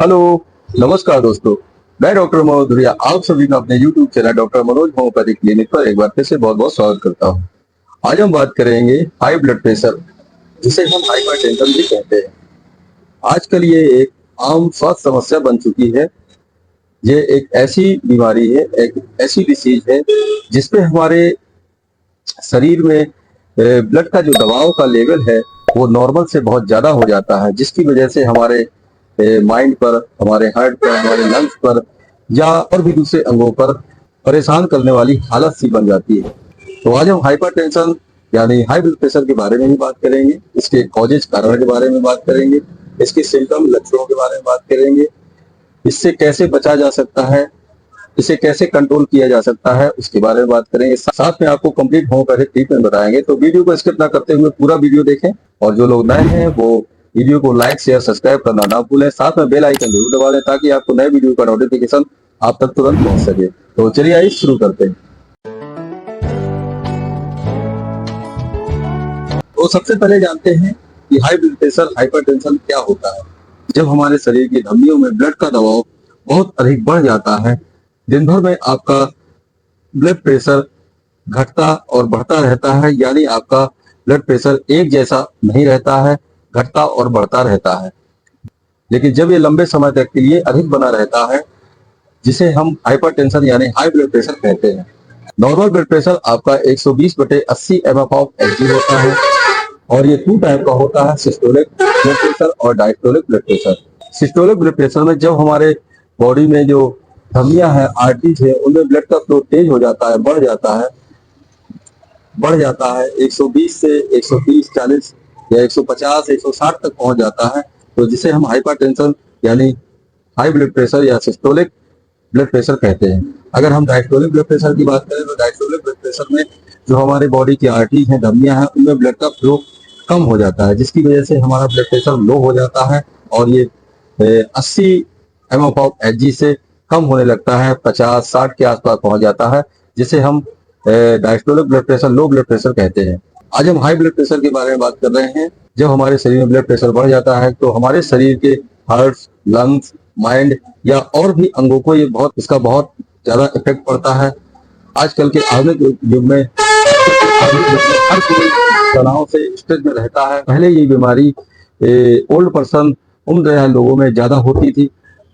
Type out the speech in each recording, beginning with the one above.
Hello, नमस्कार दोस्तों। मैं डॉक्टर मनोज धुरिया आप सभी का अपने YouTube channel doctor Manoj homeopathy clinic पर एक बार फिर से बहुत बहुत स्वागत करता हूँ। आज हम बात करेंगे हाई ब्लड प्रेशर, जिसे हम हाइपरटेंशन भी कहते हैं। आजकल ये एक आम स्वास्थ्य समस्या बन चुकी है। ये एक ऐसी बीमारी है, एक ऐसी डिसीज है जिसपे हमारे शरीर में ब्लड का जो दबाव का लेवल है वो नॉर्मल से बहुत ज्यादा हो जाता है, जिसकी वजह से हमारे माइंड पर, हमारे हार्ट पर, हमारे लंग्स पर या और भी दूसरे अंगों पर परेशान करने वाली हालत सी बन जाती है। तो आज हम हाइपरटेंशन यानी हाई ब्लड प्रेशर के बारे में भी बात करेंगे, इसके कॉजेज कारण के बारे में बात करेंगे, इसके सिम्टम लक्षणों के बारे में बात करेंगे, इससे कैसे बचा जा सकता है, इसे कैसे कंट्रोल किया जा सकता है उसके बारे में बात करेंगे। साथ में आपको कंप्लीट होम्योपैथिक ट्रीटमेंट बताएंगे। तो वीडियो को स्किप ना करते हुए पूरा वीडियो देखें, और जो लोग नए हैं वो वीडियो को लाइक शेयर सब्सक्राइब करना ना भूलें। साथ में बेल आइकन जरूर दबा दें ताकि आपको नए वीडियो का नोटिफिकेशन आप तक तुरंत पहुंच सके। तो चलिए आइए शुरू करते हैं। तो सबसे पहले जानते हैं कि हाई ब्लड प्रेशर हाइपरटेंशन क्या होता है। जब हमारे शरीर की धमनियों में ब्लड का दबाव बहुत अधिक बढ़ जाता है, दिन भर में आपका ब्लड प्रेशर घटता और बढ़ता रहता है, यानी आपका ब्लड प्रेशर एक जैसा नहीं रहता है, घटता और बढ़ता रहता है। लेकिन जब ये लंबे समय तक के लिए अधिक बना रहता है, जिसे हम हाइपरटेंशन यानी हाई ब्लड प्रेशर कहते हैं। नॉर्मल ब्लड प्रेशर आपका 120/80 mmHg होता है, और ये टू टाइप का होता है, सिस्टोलिक ब्लड प्रेशर और diastolic blood pressure. Systolic blood pressure में जब हमारे बॉडी में जो धमनियां हैं, आर्टरीज है, उनमें ब्लड का फ्लो तेज हो जाता है, बढ़ जाता है 120 से 130, 40 या 150, 160 तक पहुंच जाता है, तो जिसे हम हाइपरटेंशन यानी हाई ब्लड प्रेशर या सिस्टोलिक ब्लड प्रेशर कहते हैं। अगर हम डायस्टोलिक ब्लड प्रेशर की बात करें तो डायस्टोलिक ब्लड प्रेशर में जो हमारे बॉडी की आर्टरीज हैं, धमनियां हैं, उनमें ब्लड का फ्लो कम हो जाता है, जिसकी वजह से हमारा ब्लड प्रेशर लो हो जाता है और ये 80 mmHg से कम होने लगता है, 50-60 के आसपास पहुंच जाता है, जिसे हम diastolic blood pressure, low blood pressure कहते हैं। आज हम हाई ब्लड प्रेशर के बारे में बात कर रहे हैं। जब हमारे शरीर में ब्लड प्रेशर बढ़ जाता है तो हमारे शरीर के हार्ट, लंग्स, माइंड या और भी अंगों को इसका बहुत ज्यादा इफेक्ट पड़ता है। आजकल के आधुनिक युग में हर कोई तनाव से, स्ट्रेस में रहता है। पहले ये बीमारी ओल्ड पर्सन, उम्र लोगों में ज्यादा होती थी,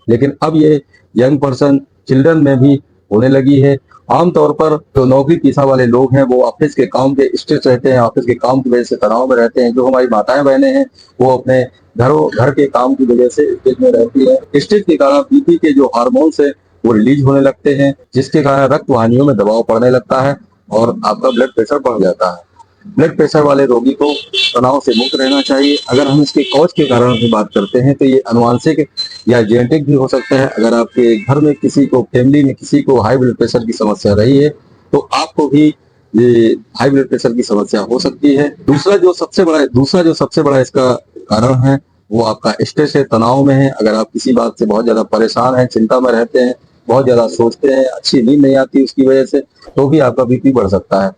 लेकिन अब ये यंग पर्सन, चिल्ड्रन में भी होने लगी है। आमतौर पर जो नौकरी पेशा वाले लोग हैं वो ऑफिस के काम के स्ट्रेस रहते हैं, ऑफिस के काम की वजह से तनाव में रहते हैं। जो हमारी माताएं बहनें हैं वो अपने घर के काम की वजह से स्ट्रेस में रहती है। स्ट्रेस के कारण बीपी के जो हार्मोन्स है वो रिलीज होने लगते हैं, जिसके कारण रक्त वाहिनियों में दबाव पड़ने लगता है और आपका ब्लड प्रेशर बढ़ जाता है। ब्लड प्रेशर वाले रोगी को तनाव से मुक्त रहना चाहिए। अगर हम इसके कॉज के कारण की बात करते हैं तो ये अनुवांशिक या जेनेटिक भी हो सकता है। अगर आपके घर में किसी को, फैमिली में किसी को हाई ब्लड प्रेशर की समस्या रही है तो आपको भी ये हाई ब्लड प्रेशर की समस्या हो सकती है। दूसरा जो सबसे बड़ा इसका कारण है वो आपका स्ट्रेस है, तनाव में है। अगर आप किसी बात से बहुत ज्यादा परेशान हैं, चिंता में रहते हैं, बहुत ज्यादा सोचते हैं, अच्छी नींद नहीं आती उसकी वजह से, तो भी आपका बीपी बढ़ सकता है।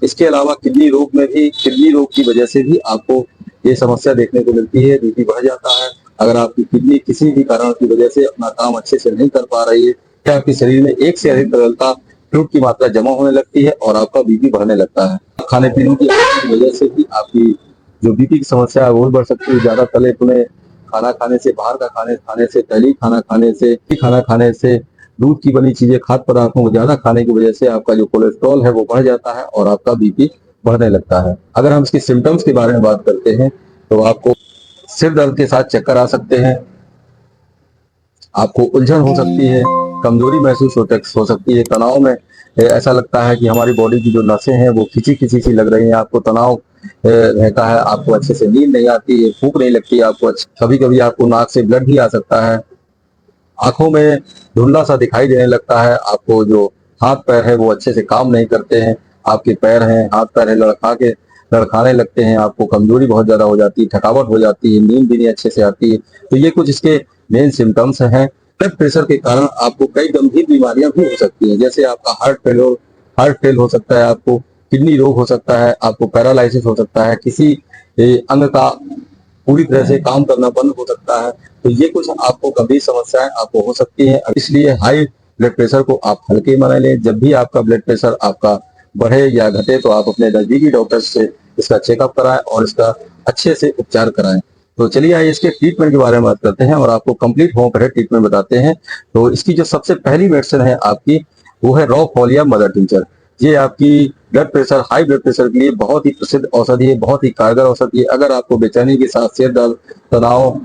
इसके अलावा किडनी रोग की वजह से भी आपको ये समस्या देखने को मिलती है, बीपी बढ़ जाता है। अगर आपकी किडनी किसी भी कारण की वजह से अपना काम अच्छे से नहीं कर पा रही है, या आपके शरीर में एक से अधिक तरलता, फ्लूइड की मात्रा जमा होने लगती है और आपका बीपी बढ़ने लगता है। खाने पीने की आदत की वजह से भी आपकी जो बीपी की समस्या है वो बढ़ सकती है। ज्यादा तले भुने खाना खाने से, बाहर का खाने से, तली खाना खाने से, दूध की बनी चीजें, खाद्य पदार्थों को ज्यादा खाने की वजह से आपका जो कोलेस्ट्रॉल है वो बढ़ जाता है और आपका बीपी बढ़ने लगता है। अगर हम इसके सिम्टम्स के बारे में बात करते हैं तो आपको सिर दर्द के साथ चक्कर आ सकते हैं, आपको उलझन हो सकती है, कमजोरी महसूस हो सकती है, तनाव में ऐसा लगता है कि हमारी बॉडी की जो नसें हैं वो खिंची खिंची सी लग रही हैं, आपको तनाव रहता है, आपको अच्छे से नींद नहीं आती है, भूख नहीं लगती आपको, कभी कभी आपको नाक से ब्लड भी आ सकता है, आंखों में धुंधला सा दिखाई देने लगता है, आपको जो हाथ पैर है वो अच्छे से काम नहीं करते हैं, आपके पैर हैं, हाथ पैर है, लड़खाने लगते हैं, आपको कमजोरी बहुत ज्यादा हो जाती है, थकावट हो जाती है, नींद भी नहीं अच्छे से आती है। तो ये कुछ इसके मेन सिम्टम्स हैं। ब्लड प्रेशर के कारण आपको कई गंभीर बीमारियां भी हो सकती हैं, जैसे आपका हार्ट फेल हो सकता है, आपको किडनी रोग हो सकता है, आपको पैरालिसिस हो सकता है, किसी अंग का पूरी तरह से काम करना बंद हो सकता है। तो ये कुछ आपको गंभीर समस्याएं आपको हो सकती है। इसलिए हाई ब्लड प्रेशर को आप हल्के में लें। जब भी आपका ब्लड प्रेशर आपका बढ़े या घटे तो आप अपने नजदीकी डॉक्टर से इसका चेकअप कराएं और इसका अच्छे से उपचार कराएं। तो चलिए आइए इसके ट्रीटमेंट के बारे में बात करते हैं और आपको कंप्लीट होमोपैथिक ट्रीटमेंट बताते हैं। तो इसकी जो सबसे पहली मेडिसिन है आपकी, वो है रॉ फोलिया मदर टिंचर। ये आपकी blood pressure, high blood pressure के लिए बहुत ही प्रसिद्ध औषधि है, बहुत ही कारगर औषधि है। अगर आपको बेचैनी के साथ सिर दर्द, तनाव,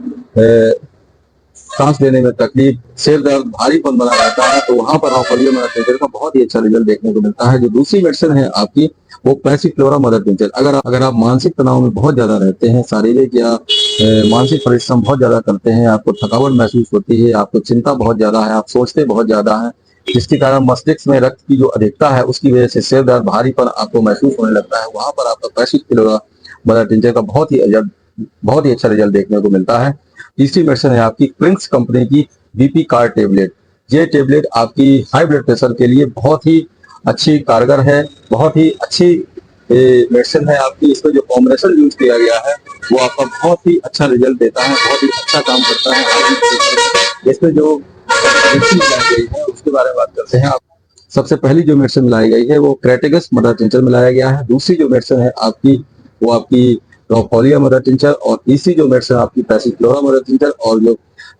सांस लेने में तकलीफ, सिर दर्द, भारीपन बना रहता है, तो वहां पर फोलिया मदर टिंचर का बहुत ही अच्छा रिजल्ट देखने को मिलता है। जो दूसरी मेडिसिन है आपकी, वो पैसिफ्लोरा मदर टिंचर। अगर आप मानसिक तनाव में बहुत ज्यादा रहते हैं, शारीरिक या मानसिक परिश्रम बहुत ज्यादा करते हैं, आपको थकावट महसूस होती है, आपको चिंता बहुत ज्यादा है, आप सोचते बहुत ज्यादा है, जिसके कारण मस्तिष्क में रक्त की जो अधिकता है उसकी वजह से सिर दर्द, भारीपन आपको महसूस होने लगता है, वहां पर आपका पैसिफ्लोरा मदर टिंचर का बहुत ही अच्छा रिजल्ट देखने को मिलता है। तीसरी मेडिसिन है आपकी प्रिंस कंपनी की बीपी कार टेबलेट। ये टेबलेट आपकी हाई ब्लड प्रेशर के लिए बहुत ही अच्छी कारगर है, बहुत ही अच्छी मेडिसिन है आपकी। इसमें जो कॉम्बिनेशन यूज किया गया है वो आपका बहुत ही अच्छा रिजल्ट देता है, बहुत ही अच्छा काम करता है। इसमें जो मेडिसिन मिलाई गई है उसके बारे में बात करते हैं। आप सबसे पहली जो मेडिसिन मिलाई गई है वो क्रेटेगस मदर टिंचर मिलाया गया है। दूसरी जो मेडिसिन है आपकी, वो आपकी रॉफोलिया मदर टिंचर, और तीसरी जो मेडिसिन आपकी पैसिफ्लोरा मदर टिंचर, और जो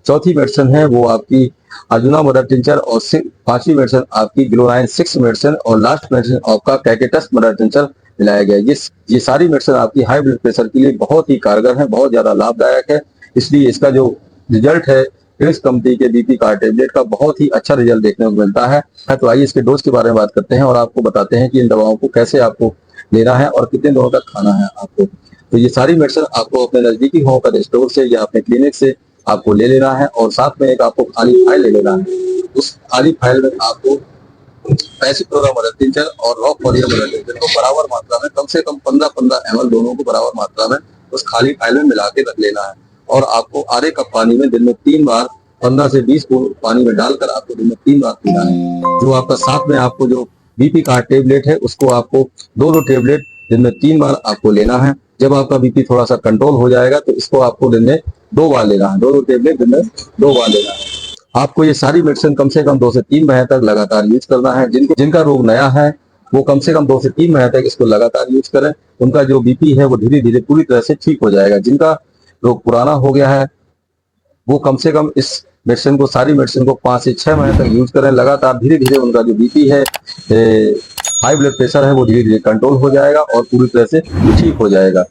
चौथी मेडिसिन है वो आपकी अर्जुना मदर टिंचर, और पांचवी मेडिसिन आपकी ग्लोराइन 6 मेडिसिन, और लास्ट मेडिसिन आपका कैकेटस मदर टिंचर मिलाया गया। ये सारी मेडिसिन आपकी हाई ब्लड प्रेशर के लिए बहुत ही कारगर है, बहुत ज्यादा लाभदायक है। इसलिए इसका जो रिजल्ट है प्रिंस कंपनी के बीपी कार टेबलेट का बहुत ही अच्छा रिजल्ट देखने को मिलता है। तो आइए इसके डोज के बारे में बात करते हैं और आपको बताते हैं कि इन दवाओं को कैसे आपको लेना है और कितने दिनों तक खाना है आपको। तो ये सारी मेडिसिन आपको अपने नजदीकी होम्योपैथी स्टोर से या अपने क्लिनिक से आपको ले लेना है, और साथ में एक आपको खाली फाइल ले लेना है। उस खाली फाइल में आपको पैसिफ्लोरा मदर टिंचर और रॉ फोलिया मदर टिंचर को बराबर मात्रा में, कम से कम 15-15 ml दोनों को बराबर मात्रा में उस खाली फाइल में मिला के रख लेना है। और आपको आधे कप पानी में दिन में 3 बार 15 से 20 बूंद पानी में डालकर आपको दिन में 3 बार पीना है। जो आपका साथ में आपको जो बीपी का टेबलेट है उसको आपको 2-2 टेबलेट दिन में 3 बार आपको लेना है। जब आपका बीपी थोड़ा सा कंट्रोल हो जाएगा तो इसको आपको दिन में 2 बार लेना है, 2-2 टेबलेट दिन में 2 बार लेना है। आपको ये सारी मेडिसिन कम से कम 2 से 3 महीने तक लगातार यूज करना है। जिनका रोग नया है वो कम से कम 2 से 3 महीने तक इसको लगातार यूज करें। उनका जो बीपी है वो धीरे धीरे पूरी तरह से ठीक हो जाएगा। जिनका रोग पुराना हो गया है वो कम से कम इस मेडिसिन को, सारी मेडिसिन को 5 से 6 महीने तक यूज करें लगातार। धीरे धीरे उनका जो बीपी है, हाई ब्लड प्रेशर है, वो धीरे धीरे कंट्रोल हो जाएगा और पूरी तरह से ठीक हो जाएगा।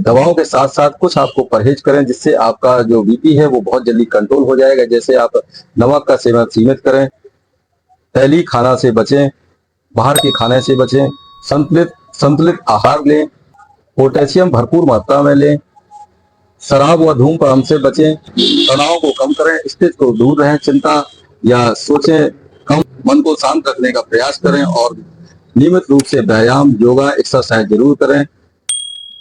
दवाओं के साथ साथ कुछ आपको परहेज करें जिससे आपका जो बीपी है वो बहुत जल्दी कंट्रोल हो जाएगा। जैसे आप नमक का सेवन सीमित करें, तैलीय खाना से बचें, बाहर के खाने से बचें, संतुलित आहार लें, पोटेशियम भरपूर मात्रा में लें, शराब व धूम्रपान से बचें, तनाव को कम करें, स्ट्रेस को दूर रहें, चिंता या सोचें कम, मन को शांत रखने का प्रयास करें, और नियमित रूप से व्यायाम, योगा, एक्सरसाइज जरूर करें,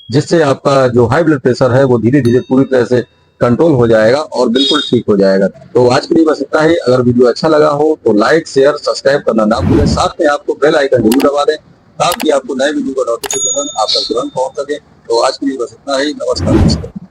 जिससे आपका जो हाई ब्लड प्रेशर है वो धीरे धीरे पूरी तरह से कंट्रोल हो जाएगा और बिल्कुल ठीक हो जाएगा। तो आज के लिए बस इतना ही। अगर वीडियो अच्छा लगा हो तो लाइक, शेयर, सब्सक्राइब करना ना भूलें। साथ में आपको बेल आइकन जरूर दबा दें ताकि आपको नए वीडियो का नोटिफिकेशन आपका तुरंत पहुंच सके। तो आज के लिए बस इतना ही। नमस्कार।